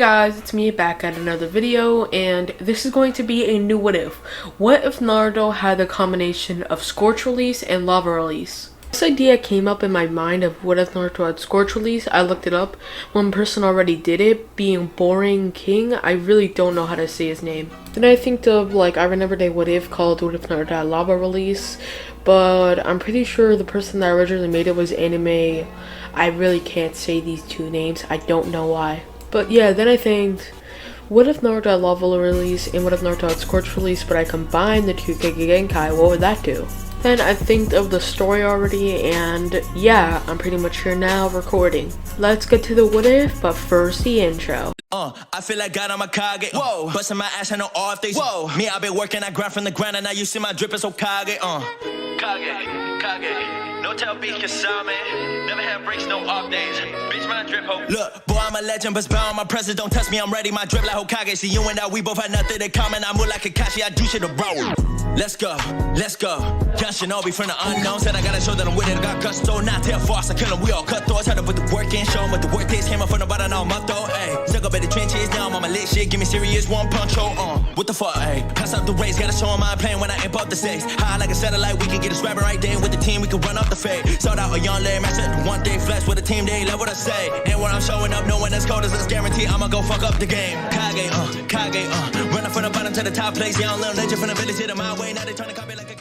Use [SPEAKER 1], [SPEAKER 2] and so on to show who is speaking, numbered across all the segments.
[SPEAKER 1] Hey guys, it's me back at another video, and this is going to be a new what if. What if Naruto had the combination of Scorch release and Lava release? This idea came up in my mind of what if Naruto had Scorch release. I looked it up. One person already did it, being Boring King. I really don't know how to say his name. Then I think of I remembered a what if called What If Naruto had Lava release, but I'm pretty sure the person that originally made it was anime. I really can't say these two names. I don't know why. But yeah, then I think, what if Naruto had Lava release and what if Naruto had Scorch release, but I combine the two Genkai, what would that do? Then I think of the story already, and yeah, I'm pretty much here now recording. Let's get to the what if, but first the intro.
[SPEAKER 2] I feel like God, I'm a Kage. Whoa, busting my ass, I know all things. Whoa, me, I've been working, I grind from the ground, and now you see my drip is so Kage. Kage. No tell beat Kasame. Never had breaks, no off days. Bitch, my drip ho. Look, boy, I'm a legend, but bound my presence. Don't test me, I'm ready. My drip like Hokage. See you and I, we both had nothing in common. I move like Kakashi, I do shit to bro. Let's go. Young Shinobi from the unknown. Said I gotta show that I'm with it. I got gusto, not tell false. I kill them, we all cut throats. Had to put the work in, show them what the work is. Came up from the bottom, now I'm up though. Ayy, stuck up in the trenches, now I'm on my lit shit. Give me serious one punch, what the fuck, ayy? Pass up the race, gotta show them I'm playing when I imp up the stakes. High like a satellite, we can get us rapping right there with the team. We can run up the fade. Sold out a young lady, match up one day flex with a team, they love what I say. And when I'm showing up, no one that's cold as us guarantee I'ma go fuck up the game. Kage, running from the bottom to the top place. Young little legend from the village, hit my way. Now they trying to copy like a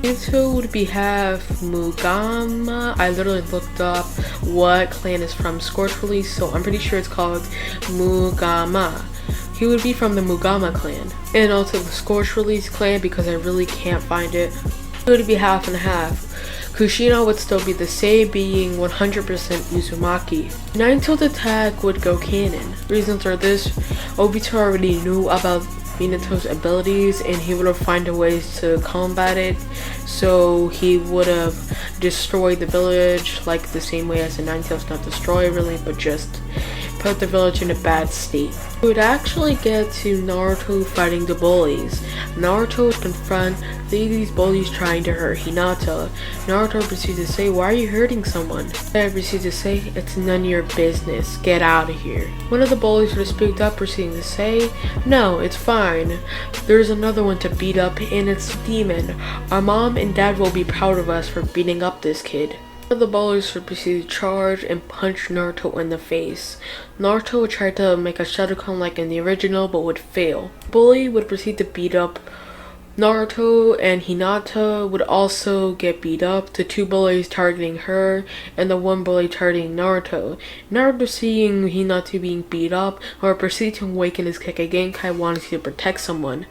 [SPEAKER 1] Naruto would be half Mugama. I literally looked up what clan is from Scorch release, so I'm pretty sure it's called Mugama. He would be from the Mugama clan, and also the Scorch release clan because I really can't find it. It would be half and half. Kushina would still be the same, being 100% Uzumaki. Ninetales attack would go canon. Reasons are this: Obito already knew about Minato's abilities and he would have found ways to combat it, so he would have destroyed the village like the same way as the Ninetales, not destroy really, but just put the village in a bad state. We would actually get to Naruto fighting the bullies. Naruto would confront these bullies trying to hurt Hinata. Naruto proceeds to say, "Why are you hurting someone?" They proceeds to say, "It's none of your business, get out of here." One of the bullies would have spooked up, proceeding to say, "No, it's fine. There's another one to beat up, and it's Demon. Our mom and dad will be proud of us for beating up this kid." One of the bullies would proceed to charge and punch Naruto in the face. Naruto would try to make a Shadokan like in the original, but would fail. The bully would proceed to beat up Naruto, and Hinata would also get beat up, the two bullies targeting her and the one bully targeting Naruto. Naruto, seeing Hinata being beat up, would proceed to awaken his Genkai, wanting to protect someone.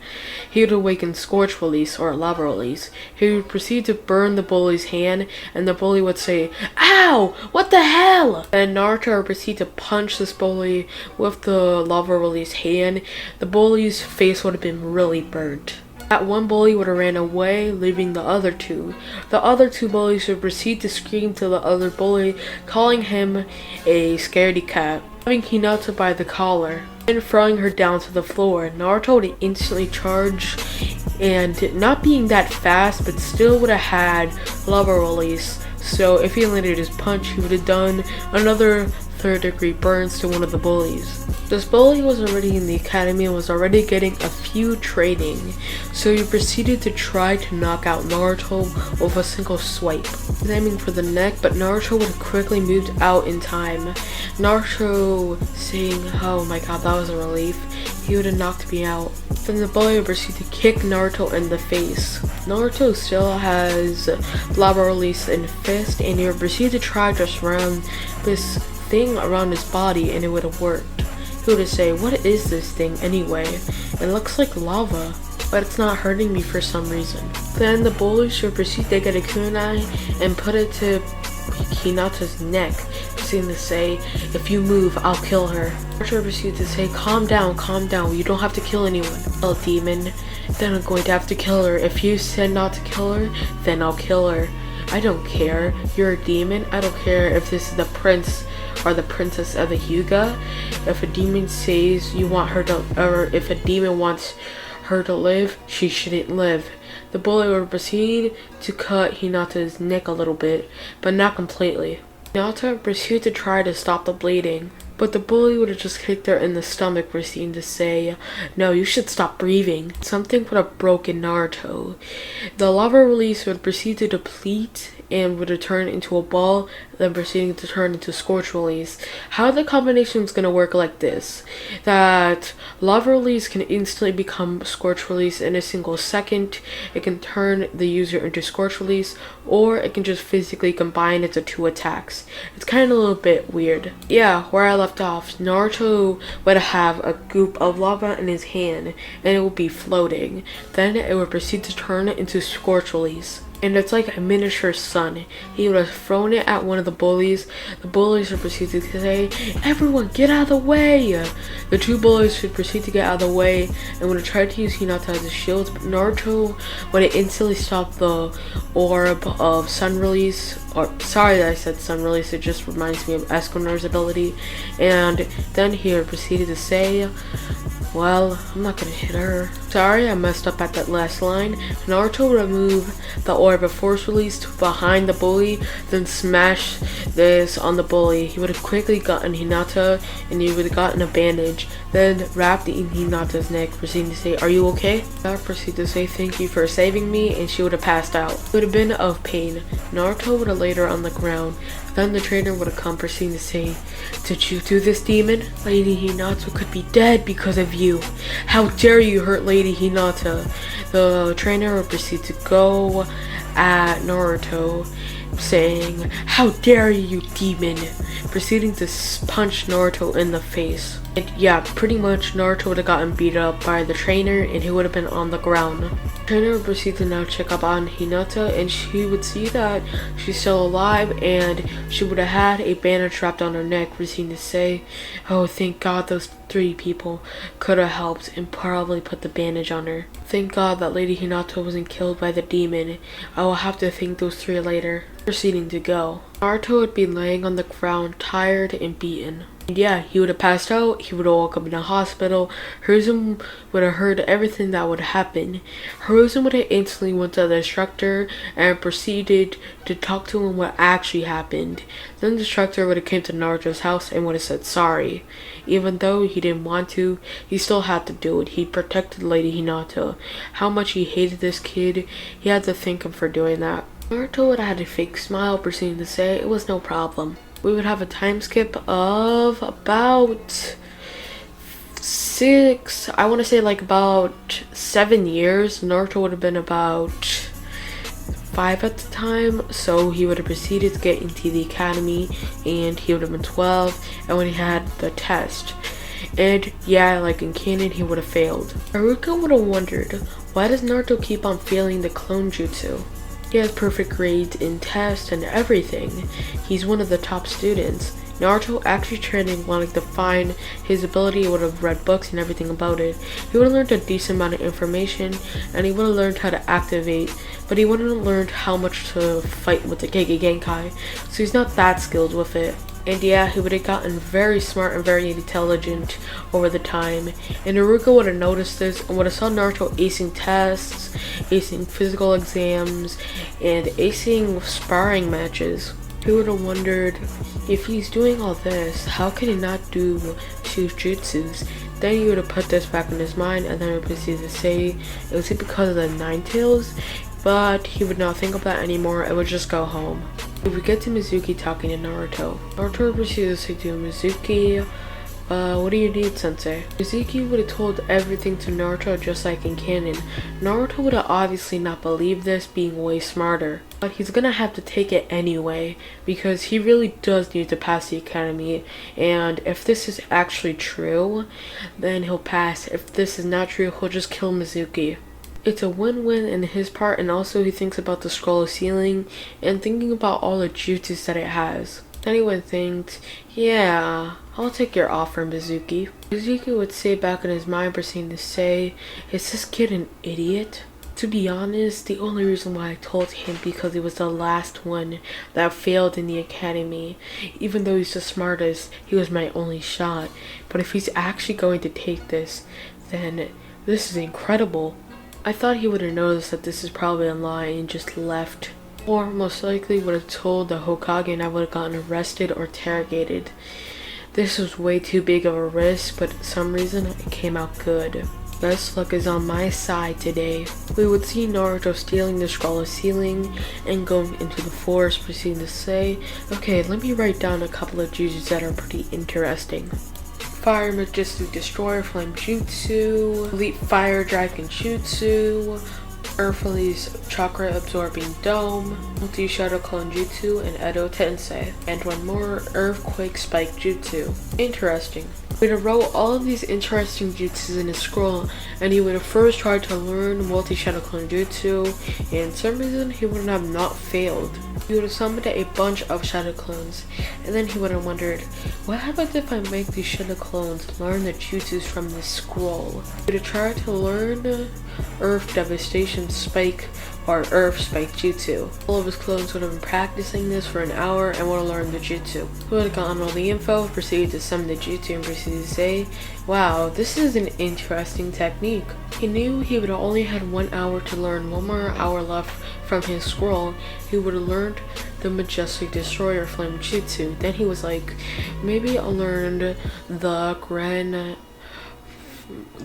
[SPEAKER 1] He would awaken Scorch release or Lava release. He would proceed to burn the bully's hand, and the bully would say, "Ow! What the hell?" And Naruto would proceed to punch this bully with the Lava release hand. The bully's face would have been really burnt. That one bully would have ran away, leaving the other two. The other two bullies would proceed to scream to the other bully, calling him a scaredy cat, having Hinata by the collar, and throwing her down to the floor. Naruto would instantly charge, and not being that fast, but still would have had Lava release. So if he landed his punch, he would have done another third-degree burns to one of the bullies. This bully was already in the academy and was already getting a few training, so he proceeded to try to knock out Naruto with a single swipe, aiming for the neck, but Naruto would have quickly moved out in time. Naruto saying, "Oh my god, that was a relief. He would have knocked me out." Then the bully would proceed to kick Naruto in the face. Naruto still has Lava release in fist, and he would proceed to try to surround this thing around his body, and it would have worked. He would say, "What is this thing anyway? It looks like lava, but it's not hurting me for some reason." Then the bullies would proceed to get a kunai and put it to Hinata's neck, proceeding to say, "If you move, I'll kill her." Naruto proceeded to say, calm down, you don't have to kill anyone." "Oh, demon, then I'm going to have to kill her. If you said not to kill her, then I'll kill her. I don't care. You're a demon. I don't care if this is the prince or the princess of the Hyuga. If a demon says you want her to, or if a demon wants her to live, she shouldn't live." The bully would proceed to cut Hinata's neck a little bit, but not completely. Hinata proceeded to try to stop the bleeding. but the bully would have just kicked her in the stomach, proceeding to say, "No, you should stop breathing." Something would have broken Naruto. The lava release would proceed to deplete and would turn into a ball, then proceeding to turn into scorch release. How the combination is going to work like this: that lava release can instantly become scorch release in a single second, it can turn the user into scorch release, or it can just physically combine into two attacks. It's kind of a little bit weird. Yeah, where I left off, Naruto would have a goop of lava in his hand and it would be floating. Then it would proceed to turn into scorch release. And it's like a miniature sun. He would have thrown it at one of the bullies. The bullies would proceed to say, "Everyone get out of the way!" The two bullies would proceed to get out of the way and would have tried to use Hinata as a shield, but Naruto would have instantly stopped the orb of sun release. Or sorry that I said sun release, it just reminds me of Esconor's ability. And then he would proceed to say, "Well, I'm not gonna hit her. Sorry, I messed up at that last line." Naruto would remove the orb of force release behind the bully, then smash this on the bully. He would have quickly gotten Hinata and he would have gotten a bandage, then wrapped in Hinata's neck, proceeding to say, "Are you okay?" Naruto proceeded to say, "Thank you for saving me," and she would have passed out. It would have been of pain. Naruto would have laid her on the ground. Then the trainer would have come, proceeding to say, "Did you do this, demon? Lady Hinata could be dead because of you. How dare you hurt Lady Hinata?" The trainer would proceed to go at Naruto, saying, "How dare you, demon?" proceeding to punch Naruto in the face. And yeah, pretty much Naruto would have gotten beat up by the trainer and he would have been on the ground. The trainer would proceed to now check up on Hinata and she would see that she's still alive and she would have had a bandage wrapped on her neck, proceeding to say, "Oh, thank God those 3 people could have helped and probably put the bandage on her. Thank God that Lady Hinata wasn't killed by the demon. I will have to thank those 3 later." Proceeding to go. Naruto would be laying on the ground, tired and beaten. And yeah, he would have passed out, he would have woke up in a hospital. Hiruzen would have heard everything that would happen. Hiruzen would have instantly went to the instructor and proceeded to talk to him what actually happened. Then the instructor would have came to Naruto's house and would have said sorry. Even though he didn't want to, he still had to do it. He protected Lady Hinata. How much he hated this kid, he had to thank him for doing that. Naruto would have had a fake smile, proceeding to say it was no problem. We would have a time skip of about about 7 years. Naruto would have been about 5 at the time, so he would have proceeded to get into the academy and he would have been 12 and when he had the test. And yeah, like in canon, he would have failed. Haruka would have wondered, why does Naruto keep on failing the clone jutsu? He has perfect grades in tests and everything. He's one of the top students. Naruto actually training wanting to find his ability. He would have read books and everything about it. He would have learned a decent amount of information and he would have learned how to activate, but he wouldn't have learned how much to fight with the Kage Genkai, so he's not that skilled with it. And yeah, he would have gotten very smart and very intelligent over the time. And Naruto would have noticed this and would have saw Naruto acing tests, acing physical exams, and acing sparring matches. He would have wondered, if he's doing all this, how can he not do jutsus? Then he would have put this back in his mind and then would proceed to say it was because of the 9 tails, but he would not think of that anymore and would just go home. We would get to Mizuki talking to Naruto. Naruto would proceed to say to Mizuki, what do you need, sensei? Mizuki would have told everything to Naruto just like in canon. Naruto would have obviously not believed this, being way smarter. But he's gonna have to take it anyway, because he really does need to pass the academy. And if this is actually true, then he'll pass. If this is not true, he'll just kill Mizuki. It's a win-win in his part, and also he thinks about the scroll ceiling and thinking about all the jutsus that it has. Anyone thinks, yeah, I'll take your offer, Mizuki. Mizuki would say back in his mind, proceeding to say, is this kid an idiot? To be honest, the only reason why I told him because he was the last one that failed in the academy. Even though he's the smartest, he was my only shot. But if he's actually going to take this, then this is incredible. I thought he would have noticed that this is probably a lie and just left. Or most likely would have told the Hokage and I would have gotten arrested or interrogated. This was way too big of a risk, but for some reason it came out good. Best luck is on my side today. We would see Naruto stealing the scroll of sealing and going into the forest, proceeding to say, okay, let me write down a couple of jutsus that are pretty interesting. Fire Majestic Destroyer Flame Jutsu, Elite Fire Dragon Jutsu, Earth Release Chakra Absorbing Dome, Multi Shadow Clone Jutsu, and Edo Tensei. And one more, Earthquake Spike Jutsu. Interesting. We'd have wrote all of these interesting jutsus in his scroll, and he would have first tried to learn Multi Shadow Clone Jutsu, and for some reason he would have not failed. He would have summoned a bunch of shadow clones, and then he would have wondered, what happens if I make these shadow clones learn the jutsus from this scroll? He would have tried to learn Earth Devastation Spike or Earth Spike Jutsu. All of his clones would have been practicing this for an hour and would have learned the jutsu. He would have gotten all the info, proceeded to summon the jutsu, and proceeded to say, wow, this is an interesting technique. He knew he would have only had 1 hour to learn, 1 more hour left from his scroll. He would have learned the Majestic Destroyer Flame Jutsu. Then he was like, maybe I'll learn the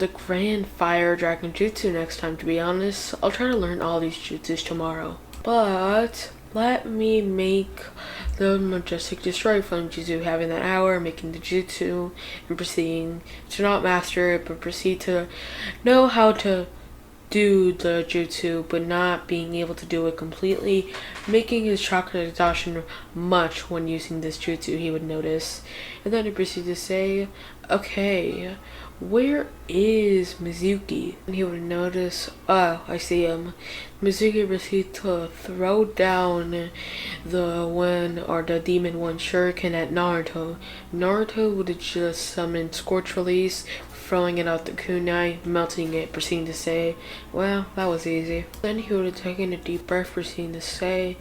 [SPEAKER 1] Grand Fire Dragon Jutsu next time. To be honest, I'll try to learn all these jutsus tomorrow. But let me make the Majestic Destroyer Flame Jutsu, having that hour, making the jutsu, and proceeding to not master it, but proceed to know how to do the jutsu, but not being able to do it completely, making his chakra exhaustion much when using this jutsu, he would notice. And then he proceeded to say, okay, where is Mizuki? And he would notice, oh, I see him. Mizuki proceeded to throw down the Demon One Shuriken at Naruto. Naruto would have just summoned Scorch Release, throwing it out the kunai, melting it, proceeding to say, well, that was easy. Then he would have taken a deep breath, proceeding to say,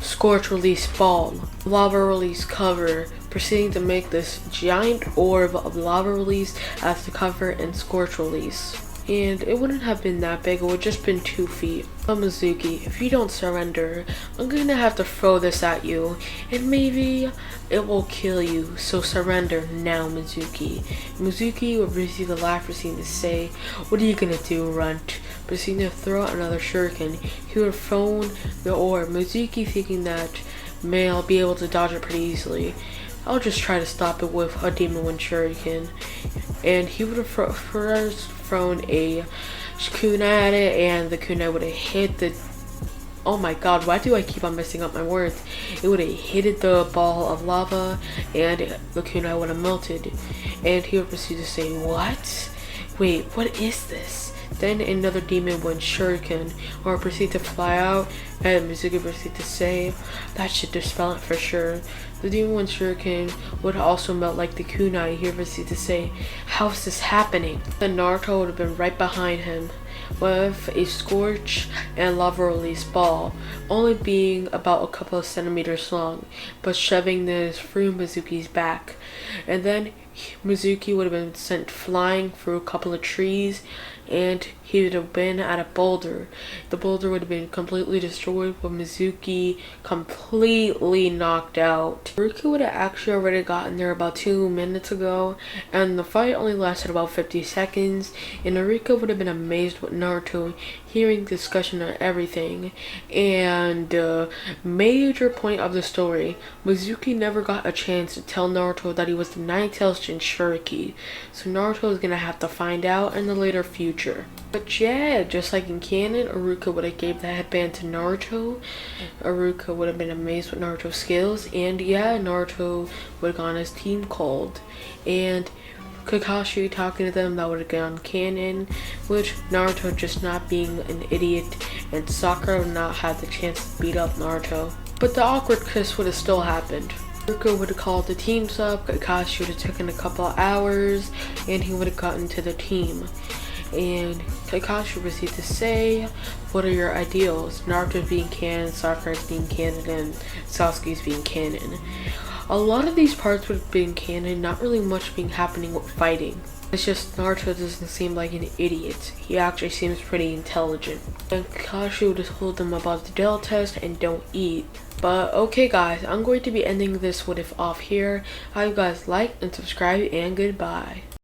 [SPEAKER 1] Scorch Release Ball, Lava Release Cover, proceeding to make this giant orb of Lava Release as the cover and Scorch Release. And it wouldn't have been that big, it would have just been 2 feet. But Mizuki, if you don't surrender, I'm gonna have to throw this at you, and maybe it will kill you, so surrender now, Mizuki. Mizuki would receive the laugh, proceeding to say, what are you gonna do, runt? Proceeding to throw out another shuriken. He would have thrown the orb. Mizuki, thinking that, may I'll be able to dodge it pretty easily. I'll just try to stop it with a Demon One Shuriken. And he would have first thrown a kunai at it, and the kunai would have hit the... Oh my god, why do I keep on messing up my words? It would have hit the ball of lava, and the kunai would have melted. And he would proceed to say, what? Wait, what is this? Then another Demon One Shuriken or proceed to fly out, and Mizuki proceed to say, that should dispel it for sure. The Demon One Shuriken would also melt like the kunai. He would proceed to say, how is this happening? Then Naruto would have been right behind him with a Scorch and Lava Release Ball, only being about a couple of centimeters long, but shoving this through Mizuki's back. And then Mizuki would have been sent flying through a couple of trees, and he would have been at a boulder. The boulder would have been completely destroyed, with Mizuki completely knocked out. Naruto would have actually already gotten there about 2 minutes ago, and the fight only lasted about 50 seconds, and Naruto would have been amazed with Naruto hearing discussion on everything. And major point of the story, Mizuki never got a chance to tell Naruto that he was the Nine-Tails Jinchuriki, so Naruto is gonna have to find out in the later future. But yeah, just like in canon, Iruka would have gave the headband to Naruto. Iruka would have been amazed with Naruto's skills, and yeah, Naruto would have gotten his team called. And Kakashi talking to them, that would have gone canon, which Naruto just not being an idiot, and Sakura would not have the chance to beat up Naruto. But the awkward kiss would have still happened. Iruka would have called the teams up, Kakashi would have taken a couple of hours, and he would have gotten to the team. And Kakashi proceeded to say, what are your ideals? Naruto being canon, Sakura being canon, and Sasuke's being canon. A lot of these parts would have been canon, not really much being happening with fighting. It's just Naruto doesn't seem like an idiot. He actually seems pretty intelligent. And Kakashi would have told them about the Dell test and don't eat. But okay guys, I'm going to be ending this what if off here. I hope you guys like and subscribe, and goodbye.